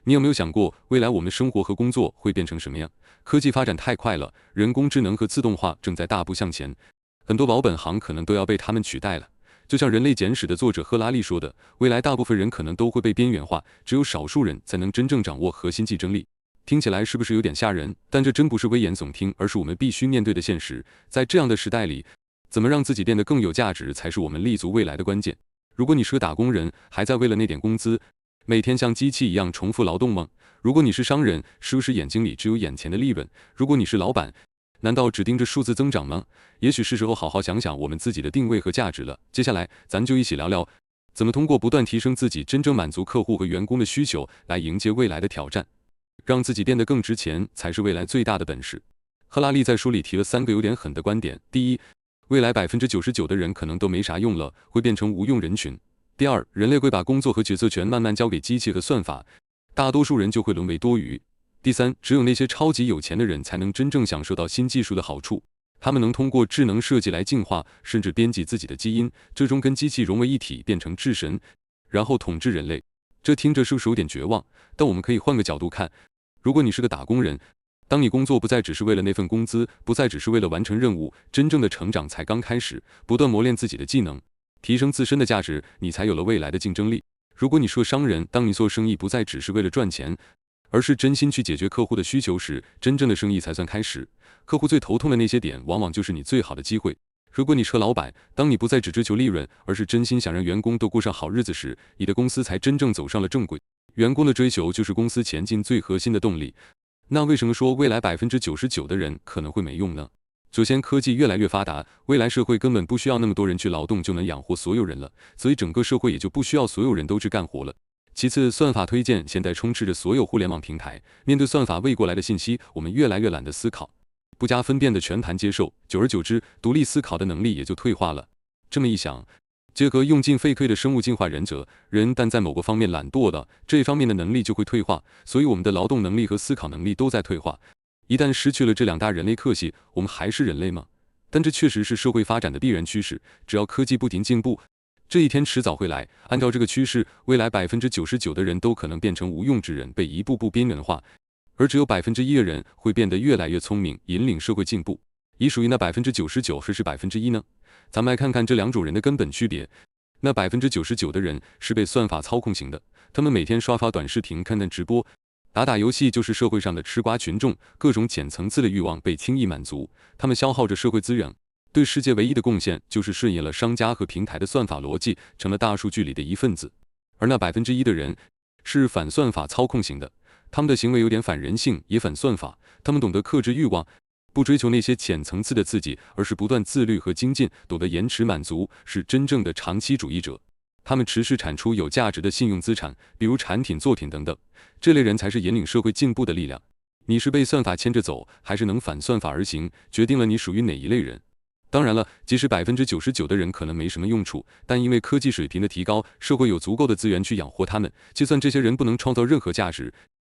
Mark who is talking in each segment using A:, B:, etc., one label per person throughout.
A: 你有沒有想過，未來我們生活和工作会變成什麼樣？科技發展太快了，人工智能和自动化正在大步向前，很多老本行可能都要被他們取代了。就像《人类简史》的作者赫拉利说的，未来大部分人可能都会被邊缘化，只有少数人才能真正掌握核心競爭力。听起来是不是有點嚇人？但這真不是危言聳聽，而是我們必須面對的現實。在這樣的時代裡，怎麼讓自己變得更有價值，才是我們立足未來的關鍵。如果你是個打工人，還在為了那點工資，每天像機器一樣重複勞動嗎？如果你是商人，是不是眼睛裡只有眼前的利潤？如果你是老闆，難道只盯着數字增長嗎？也許是時候好好想想我們自己的定位和價值了。接下來，咱就一起聊聊，怎麼通過不斷提升自己，真正滿足客戶和員工的需求，來迎接未来的挑戰，讓自己變得更值錢，才是未來最大的本事。赫拉利在書裡提了3個有點狠的觀點：第一，未來99%的人可能都沒啥用了，會變成無用人群。第二，人類會把工作和決策權慢慢交給機器和算法，大多數人就會淪為多餘。第三，只有那些超級有錢的人才能真正享受到新技術的好處，他们能通過智能設計來進化，甚至編輯自己的基因，最終跟機器融為一體，變成智神，然後統治人類。這聽着是不是有點絕望？但我們可以換個角度看，如果你是個打工人，當你工作不再只是為了那份工資，不再只是为了完成任務，真正的成長才剛開始，不斷磨練自己的技能，提升自身的價值，你才有了未來的競爭力。如果你是個商人，當你做生意不再只是為了賺錢，而是真心去解決客戶的需求時，真正的生意才算開始。客戶最頭痛的那些點，往往就是你最好的機會。如果你是個老闆，當你不再只追求利潤，而是真心想讓員工都過上好日子時，你的公司才真正走上了正軌。員工的追求就是公司前進最核心的動力。那為什麼說未來99%的人可能會沒用呢？首先，科技越來越發達，未來社會根本不需要那麼多人去勞動就能養活所有人了，所以整個社會也就不需要所有人都去幹活了。其次，算法推薦現在充斥着所有互聯網平台，面對算法餵過來的信息，我們越來越懶得思考，不加分辨的全盤接受，久而久之，獨立思考的能力也就退化了。這麼一想，結合用進廢退的生物進化原則，人但在某個方面懶惰了，這方面的能力就會退化，所以我們的勞動能力和思考能力都在退化。一旦失去了這2大人類克系，我們還是人類嗎？但這確實是社會發展的必然趨勢，只要科技不停進步，這一天遲早會來。按照這個趨勢，未來99%的人都可能變成無用之人，被一步步邊緣化，而只有1%的人會變得越來越聰明，引領社會進步。已屬於那99%還是1%呢？咱們來看看這2種人的根本區別。那99%的人是被算法操控型的，他們每天刷短視頻、看直播、打遊戲，就是社會上的吃瓜群眾，各種淺層次的慾望被輕易滿足。他們消耗着社會資源，對世界唯一的貢獻就是順應了商家和平台的算法邏輯，成了大數據裡的一份子。而那1%的人是反算法操控型的，他們的行為有點反人性，也反算法。他們懂得克制慾望，不追求那些淺層次的刺激，而是不斷自律和精進，懂得延遲滿足，是真正的長期主義者。他們持續產出有價值的信用資產，比如產品、作品等等。這類人才是引領社會進步的力量。你是被算法牽着走，還是能反算法而行，決定了你屬於哪一類人。當然了，即使99%的人可能沒什麼用處，但因為科技水平的提高，社會有足夠的資源去養活他們，就算這些人不能創造任何價值，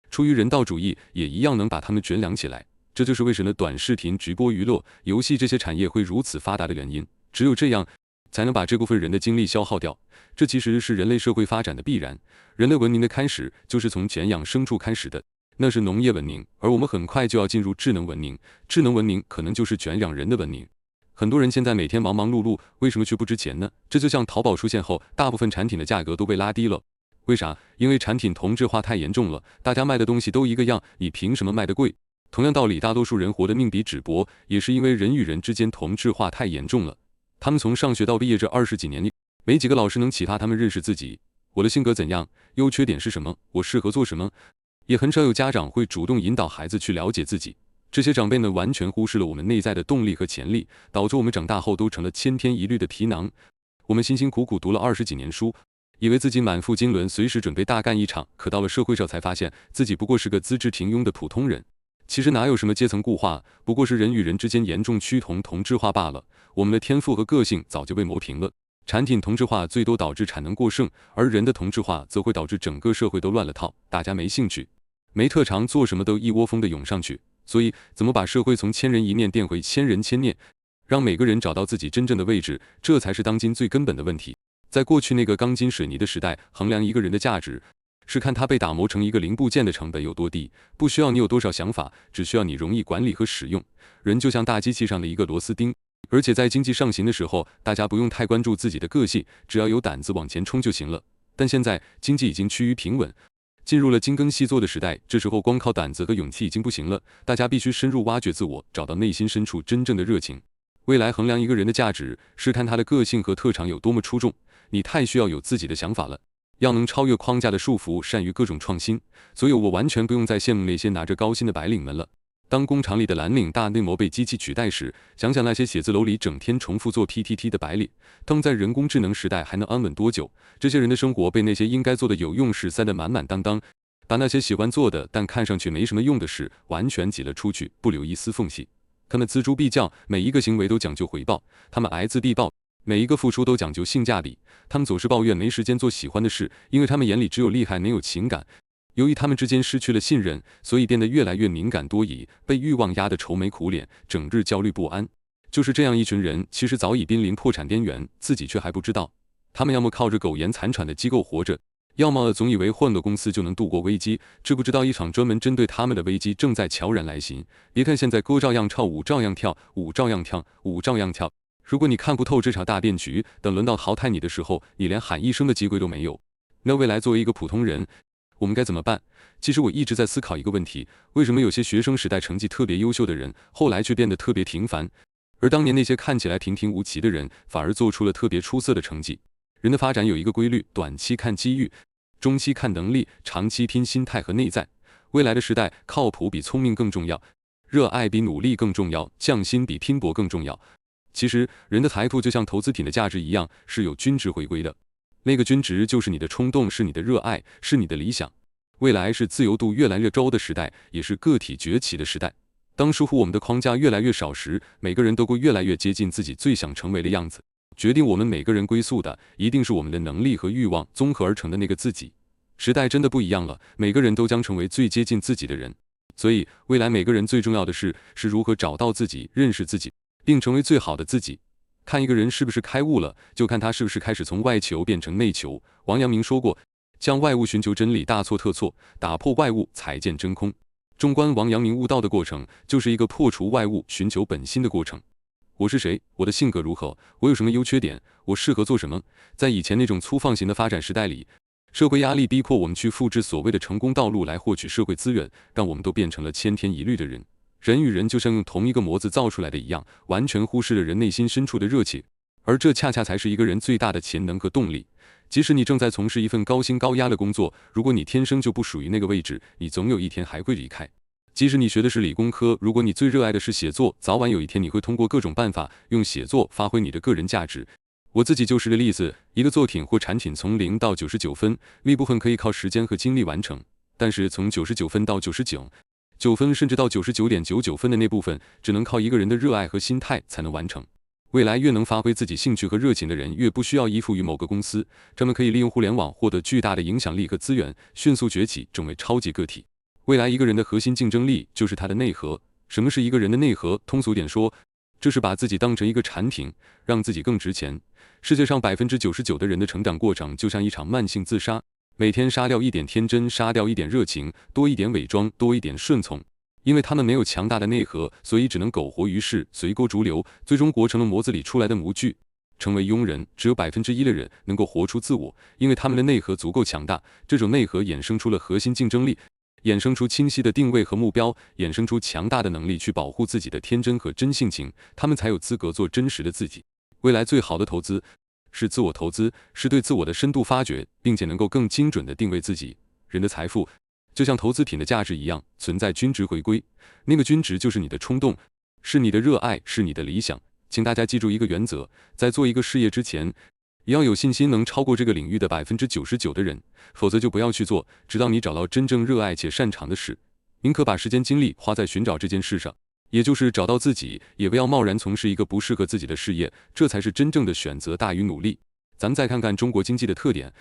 A: 出於人道主義，也一樣能把他們捲養起來。這就是為什麼短視頻、直播娛樂、遊戲這些產業會如此發達的原因。只有這樣，才能把這部分人的精力消耗掉。這其實是人類社會發展的必然。人類文明的開始就是從圈養牲畜開始的，那是農業文明，而我們很快就要進入智能文明。智能文明可能就是圈養人的文明。很多人現在每天忙忙碌碌，為什麼卻不值錢呢？這就像淘寶出現後，大部分產品的價格都被拉低了。為啥？因為產品同質化太嚴重了，大家賣的東西都一個樣，你憑什麼賣得貴？同樣道理，大多數人活得命比紙薄，也是因為人與人之間同質化太嚴重了。他們從上學到畢業這20幾年裡，沒幾個老師能啟發他們認識自己。我的性格怎樣？優缺點是什麼？我適合做什麼？也很少有家長會主動引導孩子去了解自己。這些長輩們完全忽視了我們內在的動力和潛力，導致我們長大後都成了千篇一律的皮囊。我們辛辛苦苦讀了20幾年書，以為自己滿腹經綸，隨時準備大幹一場，可到了社會上才發現自己不過是個資質平庸的普通人。其實哪有什麼階層固化，不過是人與人之間嚴重趨同質化罷了。我們的天賦和個性早就被磨平了。產品同質化最多導致產能過剩，而人的同質化則會導致整個社會都亂了套，大家沒興趣、沒特長，做什麼都一窩蜂地湧上去。所以，怎麼把社會從千人一面變回千人千面，讓每個人找到自己真正的位置，這才是當今最根本的問題。在過去那個鋼筋水泥的時代，衡量一個人的價值是看它被打磨成一個零部件的成本有多低，不需要你有多少想法，只需要你容易管理和使用。人就像大機器上的一個螺絲釘，而且在經濟上行的時候，大家不用太關注自己的個性，只要有膽子往前衝就行了。但現在經濟已經趨於平穩，進入了精耕細作的時代，這時候光靠膽子和勇氣已經不行了，大家必須深入挖掘自我，找到內心深處真正的熱情。未來衡量一個人的價值，是看他的個性和特長有多麼出众。你太需要有自己的想法了，要能超越框架的束縛，善於各種創新。所以我完全不用再羨慕那些拿着高薪的白领们了。當工廠裡的藍領大规模被機器取代時，想想那些寫字樓裡整天重複做 PPT 的白领，他們在人工智能時代還能安穩多久？這些人的生活被那些应該做的有用事塞得滿滿當當，把那些喜歡做的但看上去沒什麼用的事完全擠了出去，不留一絲縫隙。他們錙銖必較，每一個行為都講究回報，他們睚眦必報，每一個付出都講究性價比。他們總是抱怨沒時間做喜歡的事，因為他們眼裡只有厲害，沒有情感。由於他們之間失去了信任，所以變得越來越敏感多疑，被慾望壓得愁眉苦臉，整日焦慮不安。就是這樣一群人，其實早已瀕臨破產邊緣，自己卻還不知道。他們要麼靠着苟延殘喘的機構活着，要麼總以為換個公司就能度過危機，知不知道一場專門針對他們的危機正在悄然來襲。別看現在歌照樣唱，舞照樣跳，舞照樣跳，舞照樣跳。如果你看不透這場大變局，等輪到淘汰你的時候，你連喊一聲的機會都沒有。那未來作為一個普通人，我們該怎麼辦？其實我一直在思考一個問題，為什麼有些學生時代成績特別優秀的人，後來卻變得特別平凡，而當年那些看起來平平無奇的人，反而做出了特別出色的成績？人的發展有一個規律，短期看機遇，中期看能力，長期拼心態和內在。未來的時代，靠譜比聰明更重要，熱愛比努力更重要，匠心比拼搏更重要。其實，人的財富就像投資品的價值一樣，是有均值回歸的。那個均值就是你的衝動，是你的熱愛，是你的理想。未來是自由度越來越高的時代，也是個體崛起的時代。當束縛我們的框架越來越少時，每個人都會越來越接近自己最想成為的樣子。決定我們每個人歸宿的，一定是我們的能力和慾望綜合而成的那個自己。時代真的不一樣了，每個人都將成為最接近自己的人。所以，未來每個人最重要的事，是如何找到自己，認識自己，並成為最好的自己。看一個人是不是開悟了，就看他是不是開始從外求變成內求。王陽明說過，向外物尋求真理，大錯特錯，打破外物才見真空。縱觀王陽明悟道的過程，就是一個破除外物尋求本心的過程。我是誰？我的性格如何？我有什麼優缺點？我適合做什麼？在以前那種粗放型的發展時代裡，社會壓力逼迫我們去複製所謂的成功道路來獲取社會資源，讓我們都變成了千篇一律的人。人與人就像用同一個模子造出來的一樣，完全忽視了人內心深處的熱情，而這恰恰才是一個人最大的潛能和動力。即使你正在從事一份高薪高壓的工作，如果你天生就不屬於那個位置，你總有一天還會離開。即使你學的是理工科，如果你最熱愛的是寫作，早晚有一天你會通過各種辦法，用寫作發揮你的個人價值。我自己就是個例子，一個作品或產品從0到99分，那部分可以靠時間和精力完成，但是從99分到99分甚至到99.99分的那部分，只能靠一個人的熱愛和心態才能完成。未来越能發揮自己興趣和熱情的人，越不需要依附於某個公司，他們可以利用互聯網獲得巨大的影響力和資源，迅速崛起，成為超級個體。未來一個人的核心競爭力就是他的內核。什麼是一個人的內核？通俗點說，這是把自己當成一個產品，讓自己更值錢。世界上99%的人的成長過程就像一場慢性自殺，每天殺掉一點天真，殺掉一點熱情，多一點偽裝，多一點順從。因為他們沒有強大的內核，所以只能苟活於世，隨波逐流，最終活成了模子裡出來的模具，成為庸人。只有1%的人能夠活出自我，因為他们的內核足夠強大。這種內核衍生出了核心競爭力，衍生出清晰的定位和目標，衍生出強大的能力去保護自己的天真和真性情，他們才有資格做真實的自己。未來最好的投資是自我投資，是對自我的深度發掘，並且能夠更精準地定位自己。人的財富就像投資品的價值一樣，存在均值回歸，那個均值就是你的衝動，是你的熱愛，是你的理想。請大家記住一個原則，在做一個事業之前，也要有信心能超過這個領域的99%的人，否則就不要去做，直到你找到真正熱愛且擅長的事。寧可把時間精力花在尋找這件事上，也就是找到自己，也不要貿然從事一個不適合自己的事業，這才是真正的選擇大於努力。咱們再看看中國經濟的特點。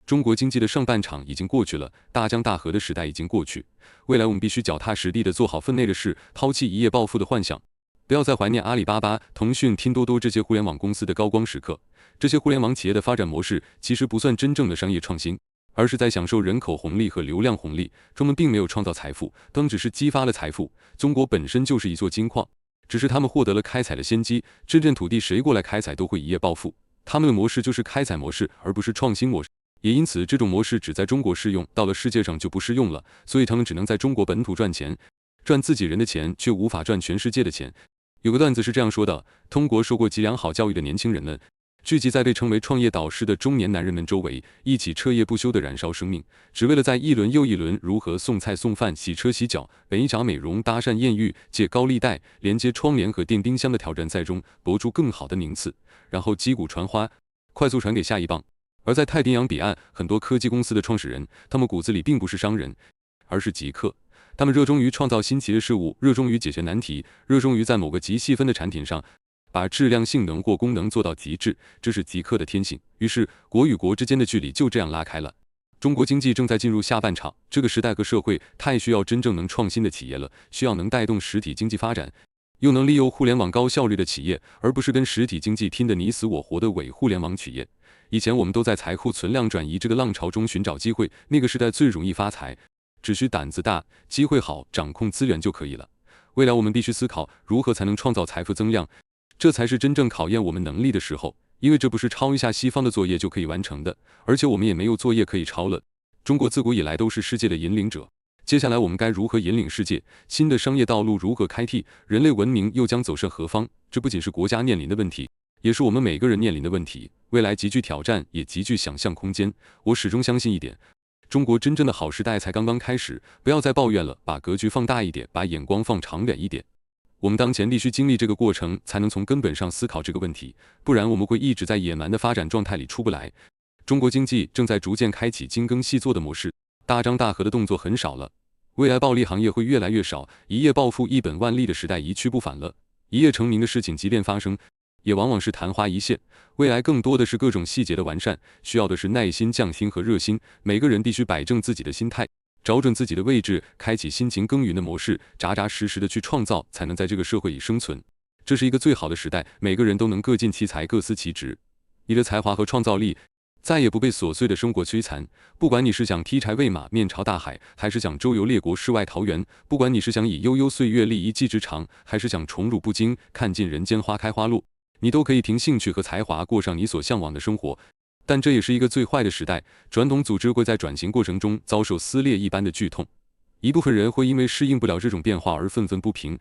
A: 中國經濟的上半場已經過去了，大江大河的時代已經過去，未來我們必須腳踏實地地做好分內的事，拋棄一夜暴富的幻想，不要再懷念阿里巴巴、騰訊、拼多多這些互聯網公司的高光時刻。這些互聯網企業的發展模式其實不算真正的商業創新，而是在享受人口紅利和流量紅利。他們並沒有創造財富，他們只是激發了財富。中國本身就是一座金礦，只是他們獲得了開採的先機。這片土地誰過來開採都會一夜暴富。他們的模式就是開採模式，而不是創新模式。也因此，這種模式只在中國適用，到了世界上就不適用了。所以他們只能在中國本土賺錢，賺自己人的錢，卻無法賺全世界的錢。有個段子是這樣說的：中國受過極良好教育的年輕人們，聚集在被稱為創業導師的中年男人們周圍，一起徹夜不休地燃燒生命，只為了在一輪又一輪如何送菜送飯、洗車洗腳、美甲美容、搭訕豔遇、借高利貸、連接窗簾和電冰箱的挑戰賽中搏出更好的名次，然後擊鼓傳花，快速傳給下一棒。而在太平洋彼岸，很多科技公司的創始人，他們骨子裡並不是商人，而是极客。他們熱衷於創造新奇的事物，熱衷於解決難題，熱衷於在某個極細分的產品上把質量、性能或功能做到极致，這是极客的天性。于是，國與國之間的距離就這樣拉開了。中國經濟正在進入下半場，這個時代和社會太需要真正能創新的企業了，需要能帶動實體經濟發展，又能利用互聯網高效率的企業，而不是跟實體經濟拼得你死我活的偽互聯網企業。以前我們都在財庫存量轉移這個浪潮中尋找機會，那個時代最容易發財，只需膽子大、機會好、掌控資源就可以了。未來我們必須思考如何才能創造財富增量，這才是真正考驗我們能力的時候，因為這不是抄一下西方的作業就可以完成的，而且我們也沒有作業可以抄了。中國自古以來都是世界的引領者，接下來我們該如何引領世界？新的商業道路如何開闢？人類文明又將走向何方？這不僅是國家面臨的問題，也是我們每個人面臨的問題。未來極具挑戰，也極具想象空間。我始終相信一點，中國真正的好時代才剛剛開始，不要再抱怨了，把格局放大一點，把眼光放長遠一點。我們當前必須經歷這個過程，才能從根本上思考這個問題，不然我們會一直在野蠻的發展狀態裡出不來。中國經濟正在逐漸開啟精耕細作的模式，大張大合的動作很少了。未來暴利行業會越來越少，一夜暴富一本萬利的時代一去不返了。一夜成名的事情即便發生，也往往是曇花一現。未來更多的是各種細節的完善，需要的是耐心、匠心和熱心。每個人必須擺正自己的心態，找準自己的位置，開啟辛勤耕耘的模式，扎扎實實的去創造，才能在這個社會裡生存。這是一個最好的時代，每個人都能各盡其才，各司其職。你的才華和創造力再也不被瑣碎的生活摧殘。不管你是想踢柴餵馬、面朝大海，還是想周遊列國、世外桃源；不管你是想以悠悠歲月立一技之長，還是想寵辱不驚、看盡人間花開花落，你都可以憑興趣和才華過上你所向往的生活。但這也是一個最壞的時代，傳統組織會在轉型過程中遭受撕裂一般的劇痛。一部分人會因為適應不了這種變化而憤憤不平，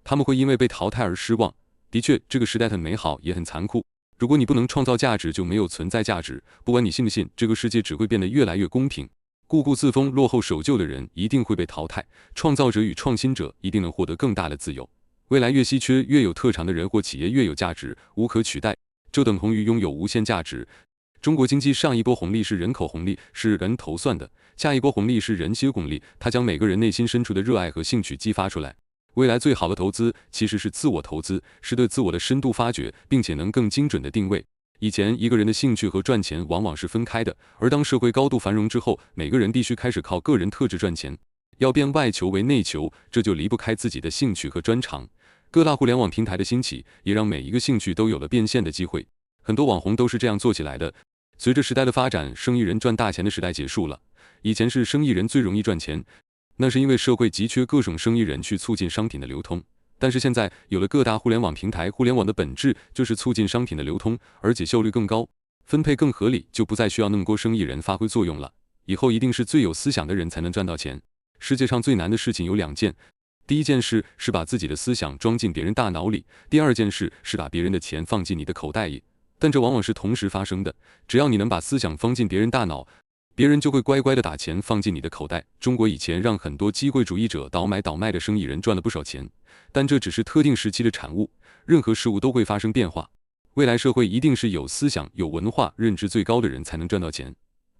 A: 他們會因為被淘汰而失望。的確，這個時代很美好，也很殘酷。如果你不能創造價值，就沒有存在價值。不管你信不信，這個世界只會變得越來越公平。固步自封、落後守舊的人一定會被淘汰，創造者與創新者一定能獲得更大的自由。未來越稀缺、越有特長的人或企業越有價值，無可取代，就等同於擁有無限價值。中國經濟上一波紅利是人口紅利，是人頭算的；下一波紅利是人心紅利，它將每個人內心深處的熱愛和興趣激發出來。未來最好的投資其實是自我投資，是對自我的深度發掘，並且能更精準的定位。以前一個人的興趣和賺錢往往是分開的，而當社會高度繁榮之後，每個人必須開始靠個人特質賺錢，要變外求為內求，這就離不開自己的興趣和專長。各大互聯網平台的興起，也讓每一個興趣都有了變現的機會。很多網紅都是這樣做起來的。隨着時代的發展，生意人賺大錢的時代結束了。以前是生意人最容易賺錢，那是因為社會急缺各種生意人去促進商品的流通。但是現在有了各大互聯網平台，互聯網的本質就是促進商品的流通，而且效率更高，分配更合理，就不再需要那麼多生意人發揮作用了。以後一定是最有思想的人才能賺到錢。世界上最難的事情有2件，第一件事是把自己的思想裝進別人大腦裡，第二件事是把別人的錢放進你的口袋裡。但這往往是同時發生的。只要你能把思想放進別人大腦，別人就會乖乖地打錢放進你的口袋。中國以前讓很多機會主義者倒買倒賣的生意人賺了不少錢，但這只是特定時期的產物，任何事物都會發生變化。未來社會一定是有思想、有文化、認知最高的人才能賺到錢，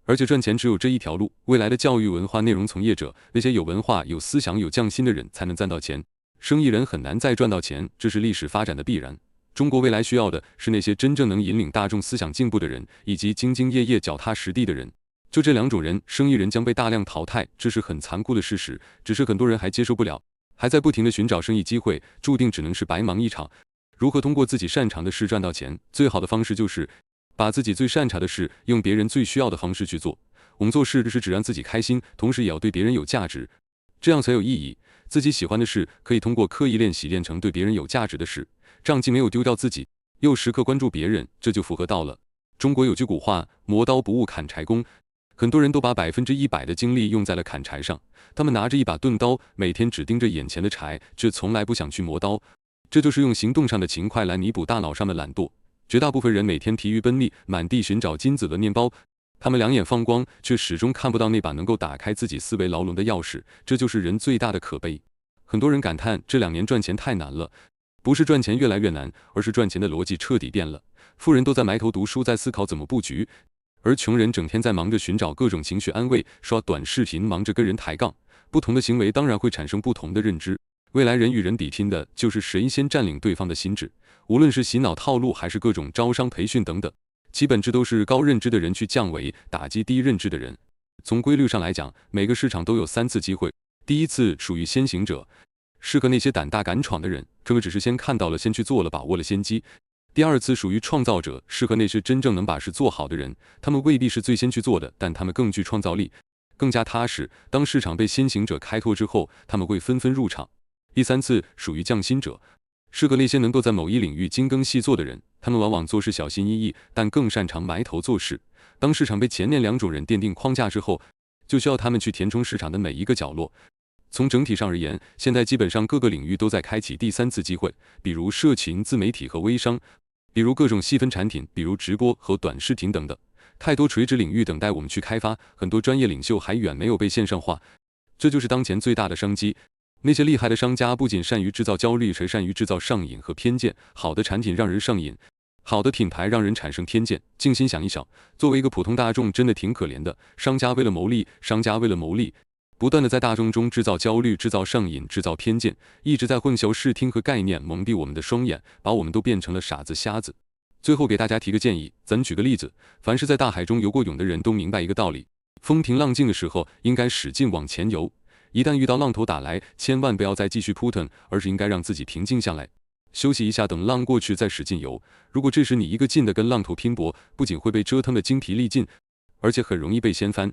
A: 而且賺錢只有這一條路。未來的教育文化內容從業者，那些有文化、有思想、有匠心的人才能賺到錢，生意人很難再賺到錢，這是歷史發展的必然。中國未來需要的是那些真正能引領大眾思想進步的人，以及兢兢業業、腳踏實地的人。就這2種人，生意人將被大量淘汰，這是很殘酷的事實。只是很多人還接受不了，還在不停地尋找生意機會，注定只能是白忙一場。如何通過自己擅長的事賺到錢？最好的方式就是把自己最擅長的事用別人最需要的方式去做，我們做事是只讓自己開心，同時也要對別人有價值，這樣才有意義。自己喜歡的事可以通過刻意練習練成對別人有價值的事，這樣既沒有丟掉自己，又時刻關注別人，這就符合道了。中國有句古話，磨刀不誤砍柴工。很多人都把100%的精力用在了砍柴上，他們拿着一把钝刀，每天只盯着眼前的柴，卻從來不想去磨刀。這就是用行動上的勤快來彌補大腦上的懶惰。絕大部分人每天疲於奔命，滿地尋找金子的麵包，他們兩眼放光，卻始終看不到那把能夠打開自己思維牢籠的鑰匙。這就是人最大的可悲。很多人感嘆這2年賺錢太難了，不是賺錢越來越難，而是賺錢的邏輯徹底變了。富人都在埋頭讀書，在思考怎麼布局，而窮人整天在忙着尋找各種情緒安慰，刷短視頻，忙着跟人抬槓。不同的行為當然會產生不同的認知。未來人與人比拼的就是誰先佔領對方的心智。無論是洗腦套路還是各種招商培訓等等，其本質都是高認知的人去降維，打擊低認知的人。從規律上來講，每個市場都有3次機會。第一次屬於先行者，適合那些膽大敢闖的人，他们只是先看到了，先去做了，把握了先機。第二次屬於創造者，適合那些真正能把事做好的人，他們未必是最先去做的，但他們更具創造力，更加踏實。當市場被先行者開拓之後，他們會紛紛入場。第三次屬於匠心者，適合那些能夠在某一領域精耕細作的人，他們往往做事小心翼翼，但更擅長埋頭做事。當市場被前面2種人奠定框架之後，就需要他們去填充市場的每一個角落。從整體上而言，現在基本上各個領域都在開啟第3次機會，比如社群、自媒體和微商，比如各種細分產品，比如直播和短視頻等等。太多垂直領域等待我們去開發，很多專業領袖還遠沒有被線上化，這就是當前最大的商機。那些厲害的商家不僅善於制造焦慮，還善於制造上癮和偏見。好的產品讓人上癮，好的品牌讓人產生偏見。靜心想一想，作為一個普通大眾，真的挺可憐的。商家為了牟利，不斷地在大眾中制造焦慮，制造上癮，制造偏見，一直在混淆視聽和概念，蒙蔽我們的雙眼，把我們都變成了傻子瞎子。最後給大家提個建議，咱舉個例子，凡是在大海中游過泳的人都明白一個道理，風平浪靜的時候應該使勁往前游，一旦遇到浪頭打來，千萬不要再繼續撲騰，而是應該讓自己平靜下來，休息一下，等浪過去再使勁游。如果這時你一個勁的跟浪頭拼搏，不僅會被折騰得精疲力盡，而且很容易被掀翻。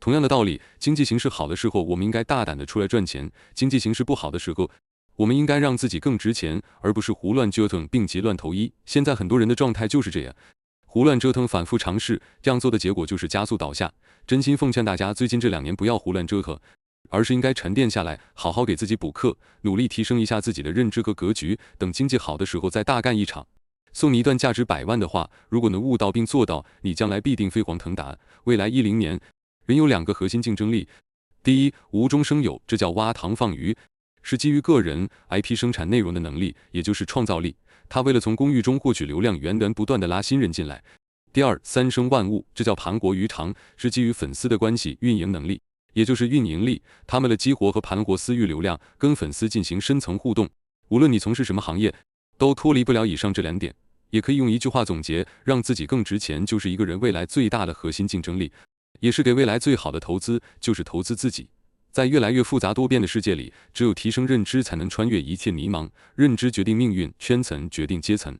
A: 同樣的道理，經濟形勢好的時候，我們應該大膽地出來賺錢；經濟形勢不好的時候，我們應該讓自己更值錢，而不是胡亂折騰，病急亂投醫。現在很多人的狀態就是這樣，胡亂折騰，反覆嘗試，這樣做的結果就是加速倒下。真心奉勸大家，最近這2年不要胡亂折騰，而是應該沉澱下來，好好給自己補課，努力提升一下自己的認知和格局，等經濟好的時候再大幹一場。送你一段價值100萬的話，如果能悟到並做到，你將來必定飛黃騰達。未來10年，人有2個核心競爭力，第一，無中生有，這叫挖塘放魚，是基於個人 IP 生產內容的能力，也就是創造力。他為了從公域中獲取流量，源源不斷地拉新人進來。第二，3生萬物，這叫盤活魚塘，是基於粉絲的關係運營能力，也就是運營力。他們的激活和盤活私域流量，跟粉絲進行深層互動。無論你從事什麼行業，都脫離不了以上這2點。也可以用一句話總結，讓自己更值錢，就是一個人未來最大的核心競爭力。也是給未來最好的投資，就是投資自己。在越來越複雜多變的世界裡，只有提升認知，才能穿越一切迷茫。認知決定命運，圈層決定階層。